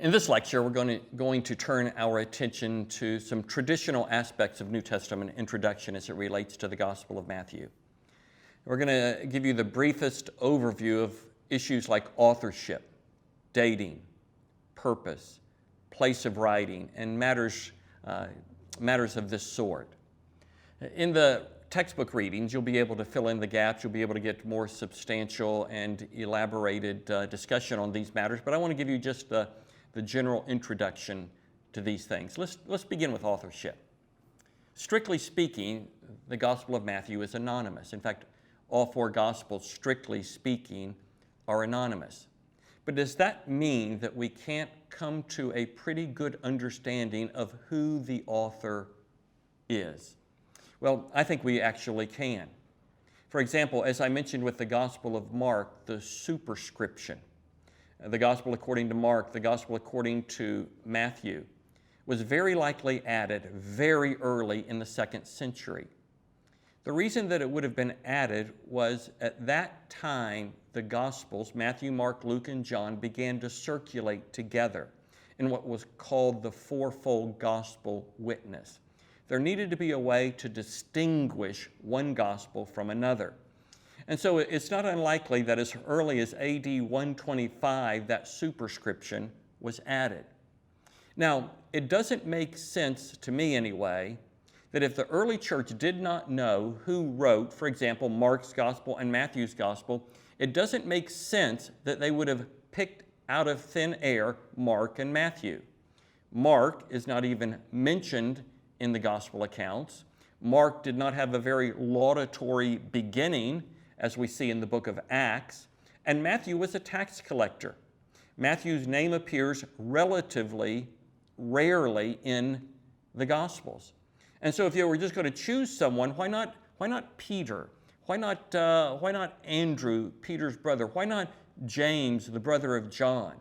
In this lecture, we're going to turn our attention to some traditional aspects of New Testament introduction as it relates to the Gospel of Matthew. We're going to give you the briefest overview of issues like authorship, dating, purpose, place of writing, and matters of this sort. In the textbook readings, you'll be able to fill in the gaps. You'll be able to get more substantial and elaborated discussion on these matters, but I want to give you just the general introduction to these things. Let's begin with authorship. Strictly speaking, the Gospel of Matthew is anonymous. In fact, all four Gospels, strictly speaking, are anonymous. But does that mean that we can't come to a pretty good understanding of who the author is? Well, I think we actually can. For example, as I mentioned with the Gospel of Mark, the superscription, the Gospel according to Mark, the Gospel according to Matthew, was very likely added very early in the 2nd century. The reason that it would have been added was at that time the Gospels, Matthew, Mark, Luke, and John, began to circulate together in what was called the fourfold gospel witness. There needed to be a way to distinguish one gospel from another. And so it's not unlikely that as early as AD 125, that superscription was added. Now, it doesn't make sense, to me anyway, that if the early church did not know who wrote, for example, Mark's gospel and Matthew's gospel, it doesn't make sense that they would have picked out of thin air Mark and Matthew. Mark is not even mentioned in the gospel accounts. Mark did not have a very laudatory beginning, as we see in the book of Acts, and Matthew was a tax collector. Matthew's name appears relatively rarely in the Gospels. And so if you were just going to choose someone, why not Peter? Why not Andrew, Peter's brother? Why not James, the brother of John?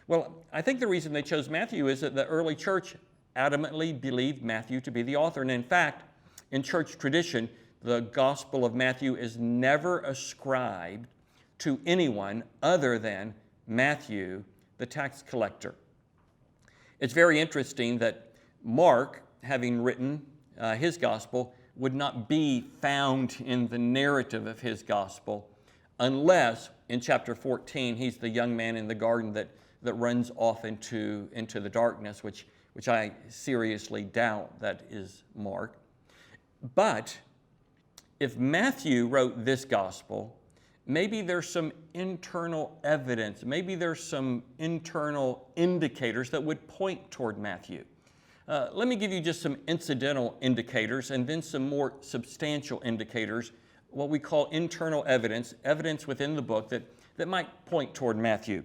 Well, I think the reason they chose Matthew is that the early church adamantly believed Matthew to be the author. And in fact, in church tradition, the Gospel of Matthew is never ascribed to anyone other than Matthew, the tax collector. It's very interesting that Mark, having written his gospel, would not be found in the narrative of his gospel unless in chapter 14 he's the young man in the garden that runs off into the darkness, which I seriously doubt that is Mark. But if Matthew wrote this gospel, maybe there's some internal evidence, maybe there's some internal indicators that would point toward Matthew. Let me give you just some incidental indicators and then some more substantial indicators, what we call internal evidence within the book that might point toward Matthew.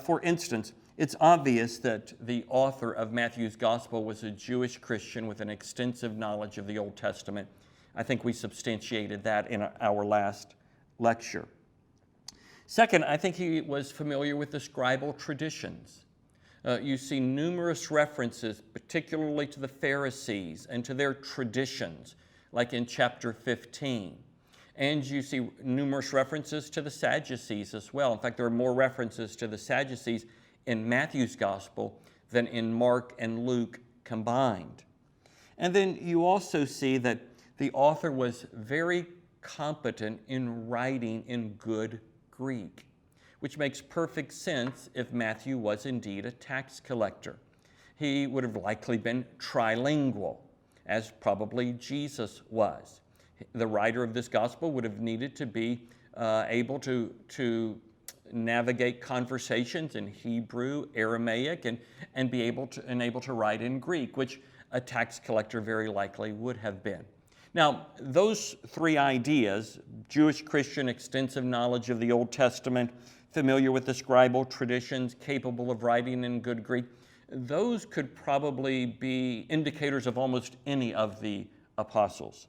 For instance, it's obvious that the author of Matthew's gospel was a Jewish Christian with an extensive knowledge of the Old Testament. I think we substantiated that in our last lecture. Second, I think he was familiar with the scribal traditions. You see numerous references, particularly to the Pharisees and to their traditions, like in chapter 15. And you see numerous references to the Sadducees as well. In fact, there are more references to the Sadducees in Matthew's gospel than in Mark and Luke combined. And then you also see that the author was very competent in writing in good Greek, which makes perfect sense if Matthew was indeed a tax collector. He would have likely been trilingual, as probably Jesus was. The writer of this gospel would have needed to be able to navigate conversations in Hebrew, Aramaic, and be able to write in Greek, which a tax collector very likely would have been. Now, those three ideas, Jewish Christian, extensive knowledge of the Old Testament, familiar with the scribal traditions, capable of writing in good Greek, those could probably be indicators of almost any of the apostles.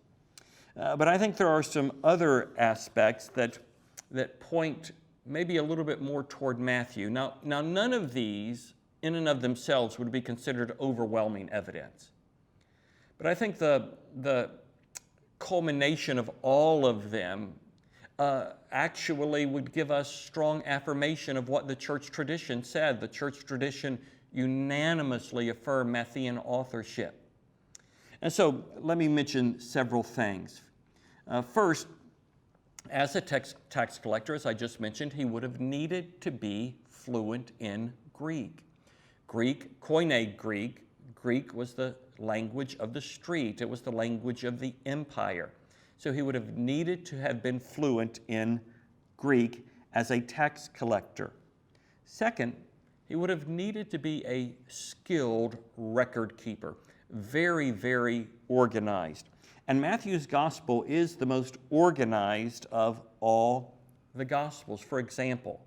But I think there are some other aspects that point maybe a little bit more toward Matthew. Now none of these, in and of themselves, would be considered overwhelming evidence. But I think the culmination of all of them actually would give us strong affirmation of what the church tradition said. The church tradition unanimously affirm Matthean authorship. And so let me mention several things. First, as a tax collector, as I just mentioned, he would have needed to be fluent in Greek. Koine Greek. Greek was the language of the street. It was the language of the empire. So he would have needed to have been fluent in Greek as a tax collector. Second, he would have needed to be a skilled record keeper, very, very organized. And Matthew's gospel is the most organized of all the gospels. For example,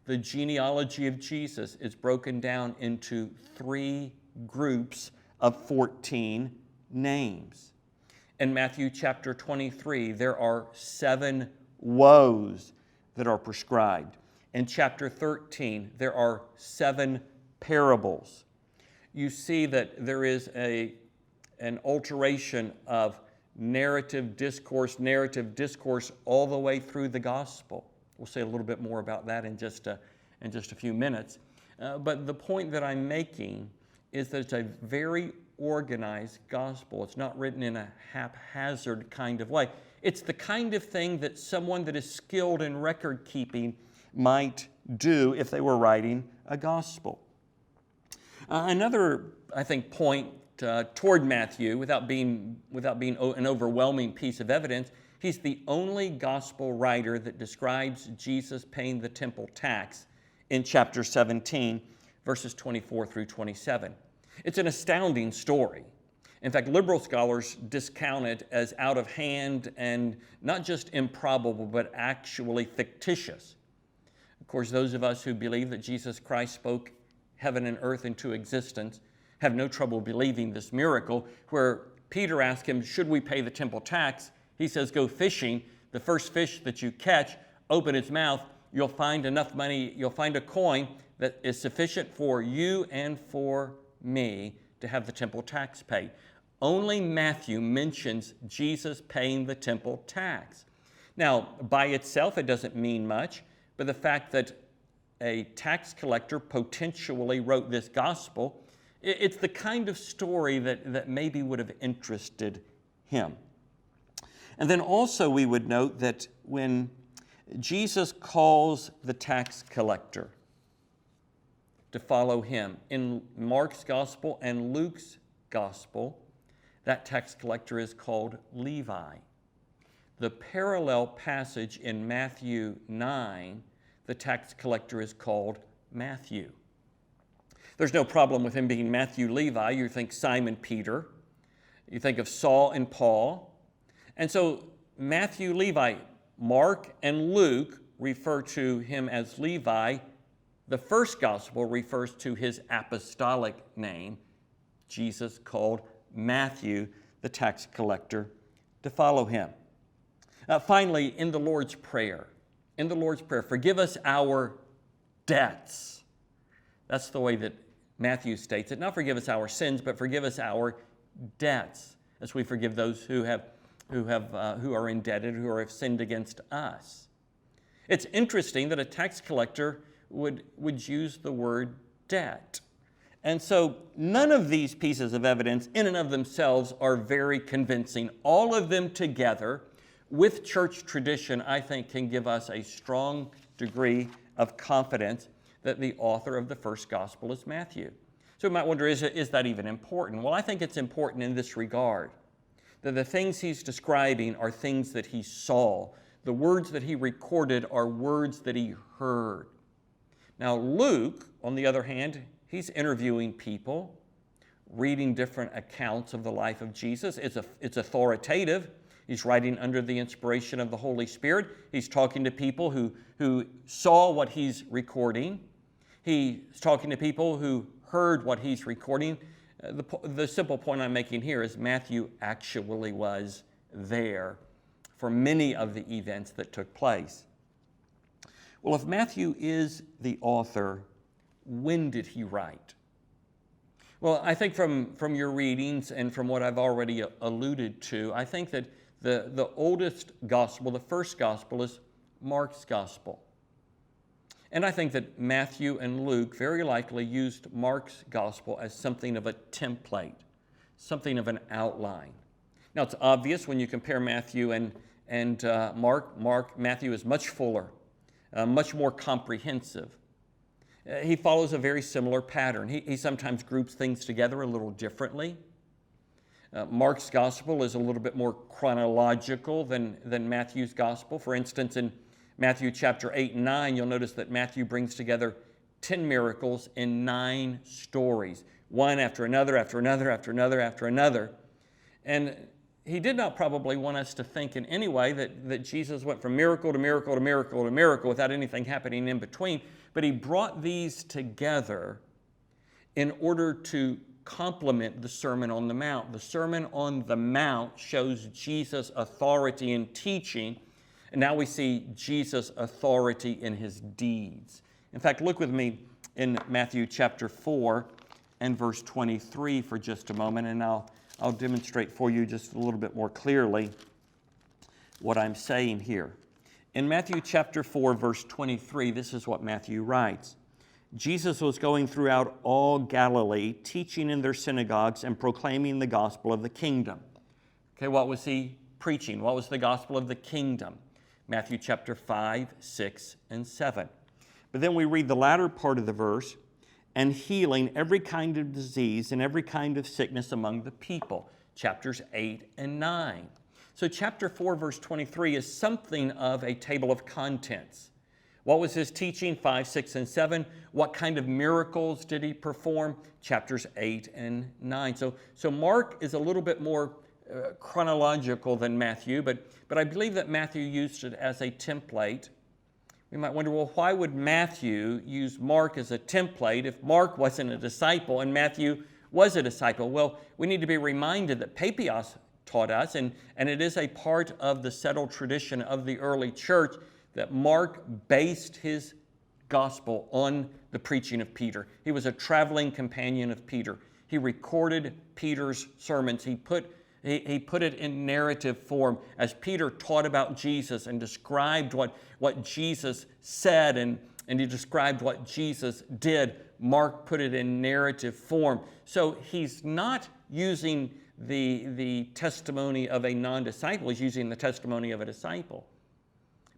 the genealogy of Jesus is broken down into 3 groups of 14 names. In Matthew chapter 23, there are 7 woes that are prescribed. In chapter 13, there are 7 parables. You see that there is an alteration of narrative discourse all the way through the gospel. We'll say a little bit more about that in just a few minutes. But the point that I'm making is that it's a very organized gospel. It's not written in a haphazard kind of way. It's the kind of thing that someone that is skilled in record keeping might do if they were writing a gospel. Another, I think, point toward Matthew, without being an overwhelming piece of evidence, he's the only gospel writer that describes Jesus paying the temple tax in chapter 17, verses 24 through 27. It's an astounding story. In fact, liberal scholars discount it as out of hand and not just improbable, but actually fictitious. Of course, those of us who believe that Jesus Christ spoke heaven and earth into existence have no trouble believing this miracle, where Peter asked him, should we pay the temple tax? He says, go fishing. The first fish that you catch, open its mouth, you'll find enough money, you'll find a coin that is sufficient for you and for me to have the temple tax paid. Only Matthew mentions Jesus paying the temple tax. Now, by itself, it doesn't mean much, but the fact that a tax collector potentially wrote this gospel, it's the kind of story that maybe would have interested him. And then also we would note that when Jesus calls the tax collector to follow him, in Mark's gospel and Luke's gospel, that tax collector is called Levi. The parallel passage in Matthew 9, the tax collector is called Matthew. There's no problem with him being Matthew Levi. You think Simon Peter. You think of Saul and Paul. And so Matthew Levi, Mark and Luke refer to him as Levi. The first gospel refers to his apostolic name. Jesus called Matthew, the tax collector, to follow him. Finally, in the Lord's Prayer, forgive us our debts. That's the way that Matthew states it. Not forgive us our sins, but forgive us our debts, as we forgive those who are indebted, who have sinned against us. It's interesting that a tax collector would use the word debt. And so none of these pieces of evidence in and of themselves are very convincing. All of them together with church tradition, I think, can give us a strong degree of confidence that the author of the first gospel is Matthew. So we might wonder, is that even important? Well, I think it's important in this regard, that the things he's describing are things that he saw. The words that he recorded are words that he heard. Now, Luke, on the other hand, he's interviewing people, reading different accounts of the life of Jesus. It's authoritative. He's writing under the inspiration of the Holy Spirit. He's talking to people who saw what he's recording. He's talking to people who heard what he's recording. The simple point I'm making here is Matthew actually was there for many of the events that took place. Well, if Matthew is the author, when did he write? Well, I think from your readings and from what I've already alluded to, I think that the oldest gospel, the first gospel, is Mark's gospel. And I think that Matthew and Luke very likely used Mark's gospel as something of a template, something of an outline. Now, it's obvious when you compare Matthew and Mark, Matthew is much fuller, much more comprehensive. He follows a very similar pattern. He sometimes groups things together a little differently. Mark's gospel is a little bit more chronological than Matthew's gospel. For instance, in Matthew chapter 8 and 9, you'll notice that Matthew brings together 10 miracles in 9 stories, one after another, after another, after another, after another. And he did not probably want us to think in any way that Jesus went from miracle to miracle to miracle to miracle without anything happening in between, but he brought these together in order to complement the Sermon on the Mount. The Sermon on the Mount shows Jesus' authority in teaching, and now we see Jesus' authority in his deeds. In fact, look with me in Matthew chapter 4 and verse 23 for just a moment, and I'll demonstrate for you just a little bit more clearly what I'm saying here. In Matthew chapter 4, verse 23, this is what Matthew writes. Jesus was going throughout all Galilee, teaching in their synagogues and proclaiming the gospel of the kingdom. Okay, what was he preaching? What was the gospel of the kingdom? Matthew chapter 5, 6, and 7. But then we read the latter part of the verse, and healing every kind of disease and every kind of sickness among the people, chapters 8 and 9. So chapter 4, verse 23 is something of a table of contents. What was his teaching? 5, 6, and 7. What kind of miracles did he perform? Chapters 8 and 9. So Mark is a little bit more chronological than Matthew, but I believe that Matthew used it as a template. We might wonder, well, why would Matthew use Mark as a template if Mark wasn't a disciple and Matthew was a disciple? Well, we need to be reminded that Papias taught us, and it is a part of the settled tradition of the early church, that Mark based his gospel on the preaching of Peter. He was a traveling companion of Peter. He recorded Peter's sermons. He put it in narrative form as Peter taught about Jesus and described what Jesus said and he described what Jesus did. Mark put it in narrative form. So he's not using the testimony of a non-disciple. He's using the testimony of a disciple.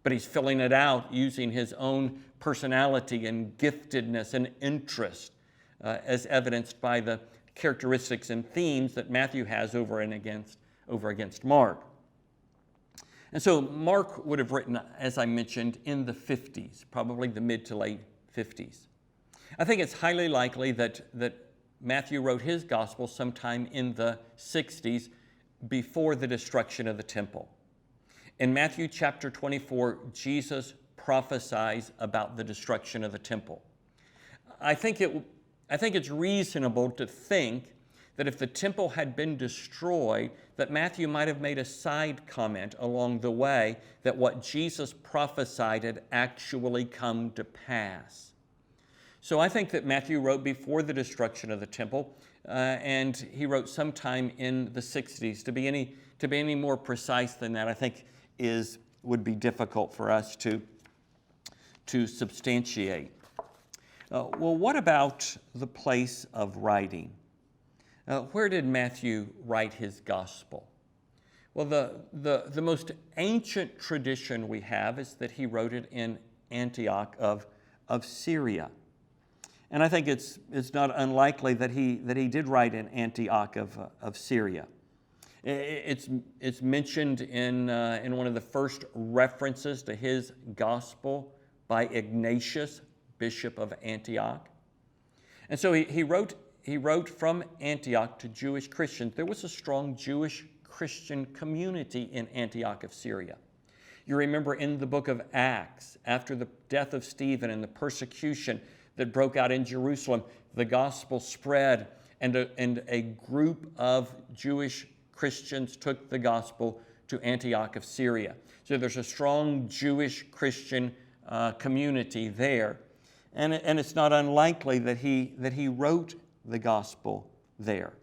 But he's filling it out using his own personality and giftedness and interest as evidenced by the characteristics and themes that Matthew has over against Mark. And so Mark would have written, as I mentioned, in the 50s, probably the mid to late 50s. I think it's highly likely that Matthew wrote his gospel sometime in the 60s before the destruction of the temple. In Matthew chapter 24, Jesus prophesies about the destruction of the temple. I think it's reasonable to think that if the temple had been destroyed, that Matthew might have made a side comment along the way that what Jesus prophesied had actually come to pass. So I think that Matthew wrote before the destruction of the temple, and he wrote sometime in the 60s. To be any more precise than that, I think would be difficult for us to substantiate. Well, what about the place of writing? Where did Matthew write his gospel? Well, the most ancient tradition we have is that he wrote it in Antioch of Syria. And I think it's not unlikely that he did write in Antioch of Syria. It's mentioned in one of the first references to his gospel by Ignatius, Bishop of Antioch. And so he wrote from Antioch to Jewish Christians. There was a strong Jewish Christian community in Antioch of Syria. You remember in the book of Acts, after the death of Stephen and the persecution that broke out in Jerusalem, the gospel spread, and a group of Jewish Christians took the gospel to Antioch of Syria. So there's a strong Jewish Christian community there. And it's not unlikely that he wrote the gospel there.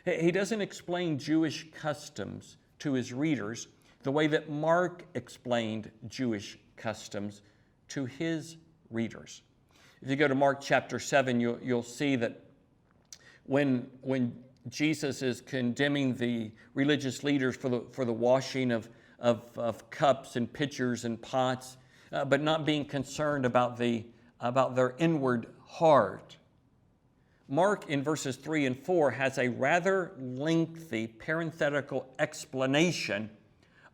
He doesn't explain Jewish customs to his readers the way that Mark explained Jewish customs to his readers. If you go to Mark chapter 7, you'll see that when Jesus is condemning the religious leaders for the washing of cups and pitchers and pots, but not being concerned about their inward heart. Mark in verses 3 and 4 has a rather lengthy parenthetical explanation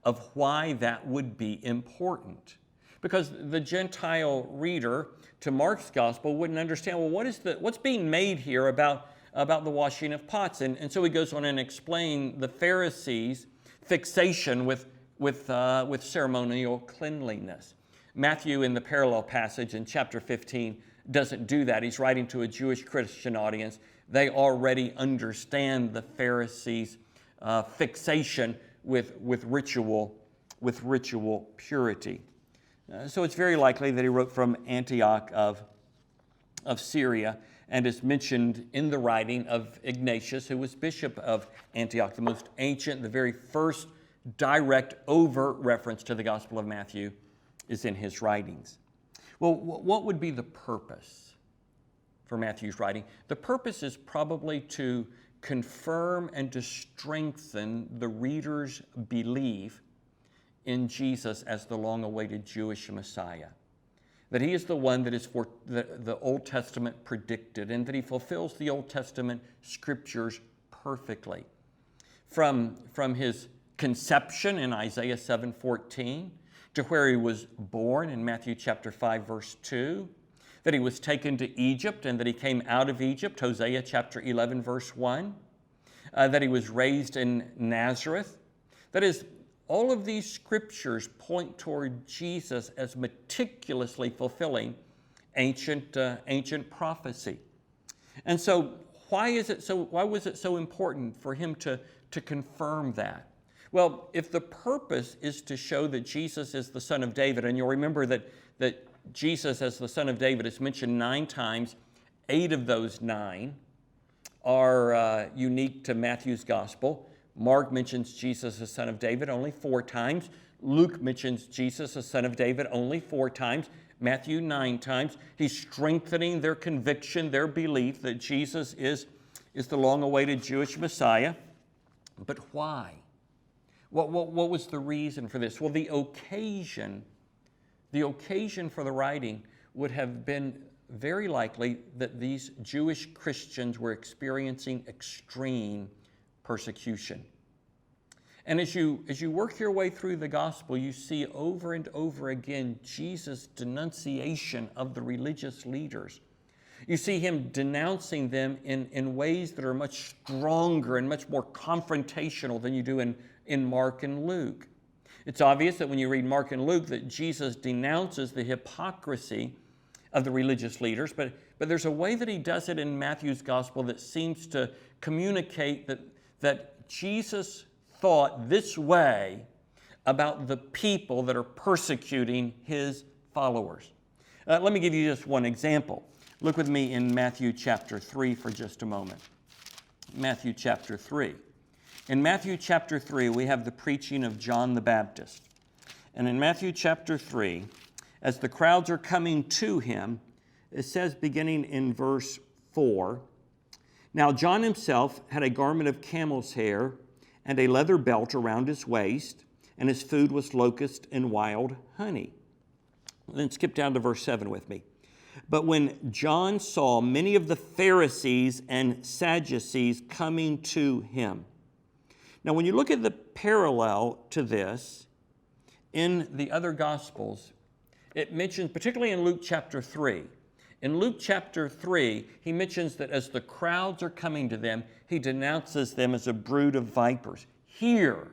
of why that would be important. Because the Gentile reader to Mark's gospel wouldn't understand, well, what's being made here about the washing of pots? And so he goes on and explains the Pharisees' fixation with ceremonial cleanliness. Matthew, in the parallel passage in chapter 15, doesn't do that. He's writing to a Jewish Christian audience. They already understand the Pharisees' fixation with ritual purity. So it's very likely that he wrote from Antioch of Syria and is mentioned in the writing of Ignatius, who was bishop of Antioch, the most ancient, the very first direct, overt reference to the Gospel of Matthew is in his writings. Well, what would be the purpose for Matthew's writing? The purpose is probably to confirm and to strengthen the reader's belief in Jesus as the long-awaited Jewish Messiah. That he is the one that is for the Old Testament predicted, and that he fulfills the Old Testament scriptures perfectly. From his conception in Isaiah 7:14, to where he was born in Matthew chapter 5, verse 2, that he was taken to Egypt and that he came out of Egypt, Hosea chapter 11, verse 1, that he was raised in Nazareth. That is, all of these scriptures point toward Jesus as meticulously fulfilling ancient prophecy. And so why was it so important for him to confirm that? Well, if the purpose is to show that Jesus is the Son of David, and you'll remember that Jesus as the Son of David is mentioned 9 times, 8 of those 9 are unique to Matthew's gospel. Mark mentions Jesus as Son of David only 4 times. Luke mentions Jesus as Son of David only 4 times. Matthew 9 times. He's strengthening their conviction, their belief that Jesus is the long-awaited Jewish Messiah. But why? What was the reason for this? Well, the occasion for the writing would have been very likely that these Jewish Christians were experiencing extreme persecution. And as you work your way through the gospel, you see over and over again Jesus' denunciation of the religious leaders. You see him denouncing them in ways that are much stronger and much more confrontational than you do in Mark and Luke. It's obvious that when you read Mark and Luke that Jesus denounces the hypocrisy of the religious leaders, but there's a way that he does it in Matthew's gospel that seems to communicate that Jesus thought this way about the people that are persecuting his followers. Let me give you just one example. Look with me in Matthew chapter 3 for just a moment. Matthew chapter 3. In Matthew chapter 3, we have the preaching of John the Baptist. And in Matthew chapter 3, as the crowds are coming to him, it says beginning in verse 4, "Now John himself had a garment of camel's hair and a leather belt around his waist, and his food was locust and wild honey." Then skip down to verse 7 with me. "But when John saw many of the Pharisees and Sadducees coming to him." Now, when you look at the parallel to this in the other Gospels, it mentions, particularly in Luke chapter 3, in Luke chapter 3, he mentions that as the crowds are coming to them, he denounces them as a brood of vipers. Here,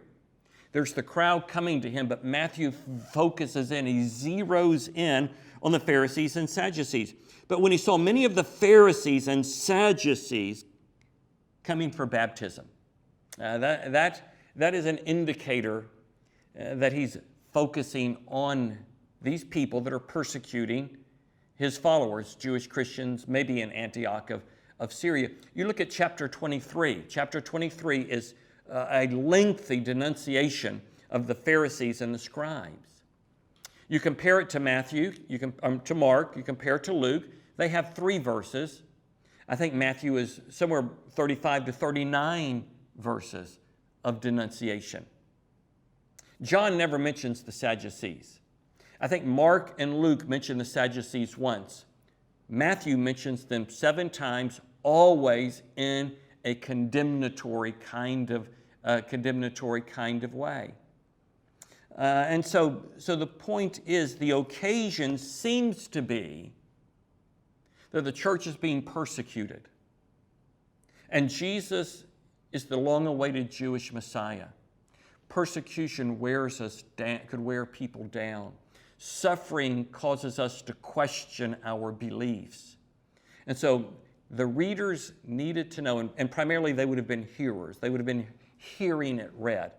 there's the crowd coming to him, but Matthew focuses in, he zeroes in on the Pharisees and Sadducees. "But when he saw many of the Pharisees and Sadducees coming for baptism," that is an indicator that he's focusing on these people that are persecuting his followers, Jewish Christians, maybe in Antioch of Syria. You look at chapter 23. Chapter 23 is a lengthy denunciation of the Pharisees and the scribes. You compare it to Matthew, to Mark, you compare it to Luke. They have 3 verses. I think Matthew is somewhere 35 to 39 verses of denunciation. John never mentions the Sadducees. I think Mark and Luke mention the Sadducees once. Matthew mentions them 7 times, always in a condemnatory kind of way. And so the point is, the occasion seems to be that the church is being persecuted. And Jesus is the long-awaited Jewish Messiah. Persecution wears us down, could wear people down. Suffering causes us to question our beliefs. And so the readers needed to know, and primarily they would have been hearers. They would have been hearing it read.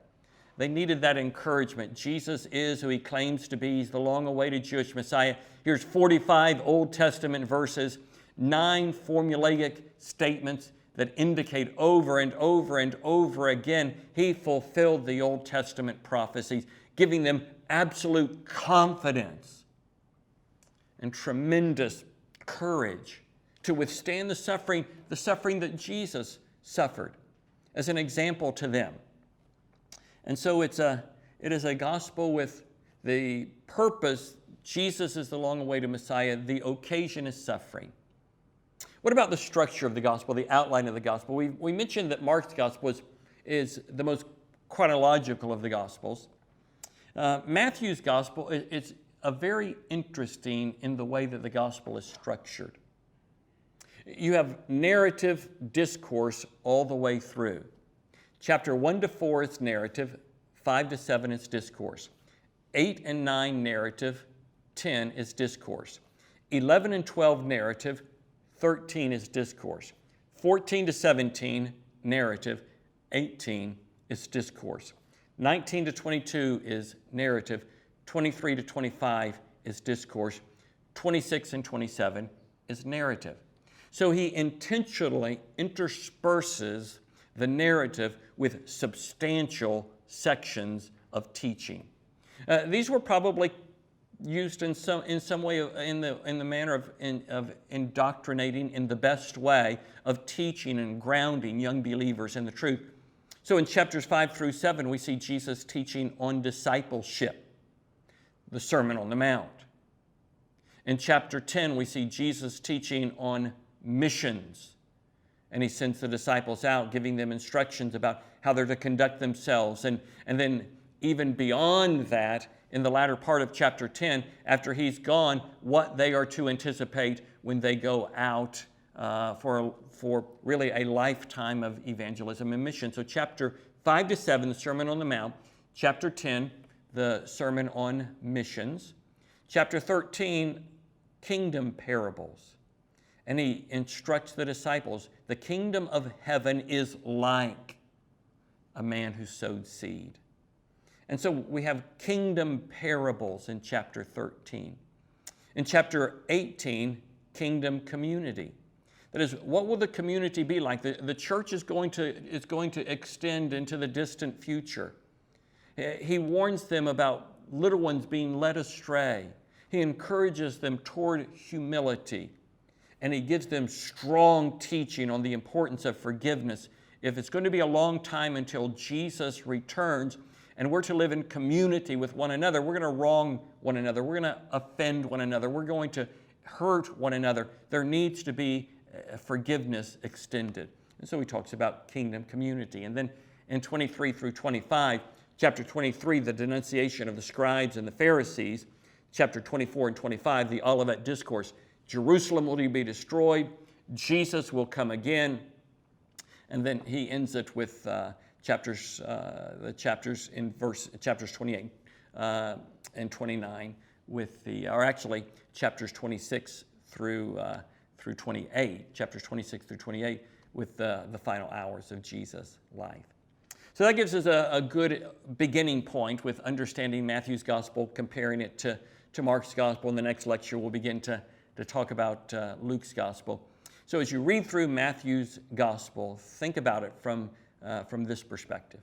They needed that encouragement. Jesus is who he claims to be. He's the long-awaited Jewish Messiah. Here's 45 Old Testament verses, 9 formulaic statements that indicate over and over and over again he fulfilled the Old Testament prophecies, giving them absolute confidence and tremendous courage to withstand the suffering that Jesus suffered as an example to them. And so it is a gospel with the purpose. Jesus is the long-awaited Messiah. The occasion is suffering. What about the structure of the gospel, the outline of the gospel? We mentioned that Mark's gospel is the most chronological of the gospels. Matthew's gospel is very interesting in the way that the gospel is structured. You have narrative discourse all the way through. Chapter 1 to 4 is narrative, 5 to 7 is discourse. 8 and 9 narrative, 10 is discourse. 11 and 12 narrative, 13 is discourse. 14 to 17 narrative, 18 is discourse. 19 to 22 is narrative, 23 to 25 is discourse. 26 and 27 is narrative. So he intentionally intersperses the narrative with substantial sections of teaching. These were probably used in some way in the manner of indoctrinating, in the best way of teaching and grounding young believers in the truth. So in chapters 5 through 7, we see Jesus teaching on discipleship, the Sermon on the Mount. In chapter 10, we see Jesus teaching on missions. And he sends the disciples out, giving them instructions about how they're to conduct themselves. And then even beyond that, in the latter part of chapter 10, after he's gone, what they are to anticipate when they go out for really a lifetime of evangelism and mission. So chapter 5 to 7, the Sermon on the Mount. Chapter 10, the Sermon on Missions. Chapter 13, kingdom parables. And he instructs the disciples, the kingdom of heaven is like a man who sowed seed. And so we have kingdom parables in chapter 13. In chapter 18, kingdom community. That is, what will the community be like? The church is going to extend into the distant future. He warns them about little ones being led astray. He encourages them toward humility. And he gives them strong teaching on the importance of forgiveness. If it's going to be a long time until Jesus returns, and we're to live in community with one another, we're going to wrong one another, we're going to offend one another, we're going to hurt one another. There needs to be forgiveness extended. And so he talks about kingdom community. And then in 23 through 25, chapter 23, the denunciation of the scribes and the Pharisees. Chapter 24 and 25, the Olivet Discourse. Jerusalem will be destroyed. Jesus will come again. And then he ends it with chapters 28 and 29 with chapters 26 through 28, chapters 26 through 28 with the final hours of Jesus' life. So that gives us a good beginning point with understanding Matthew's gospel, comparing it to Mark's gospel. In the next lecture, we'll begin to talk about Luke's gospel. So as you read through Matthew's gospel, think about it from this perspective.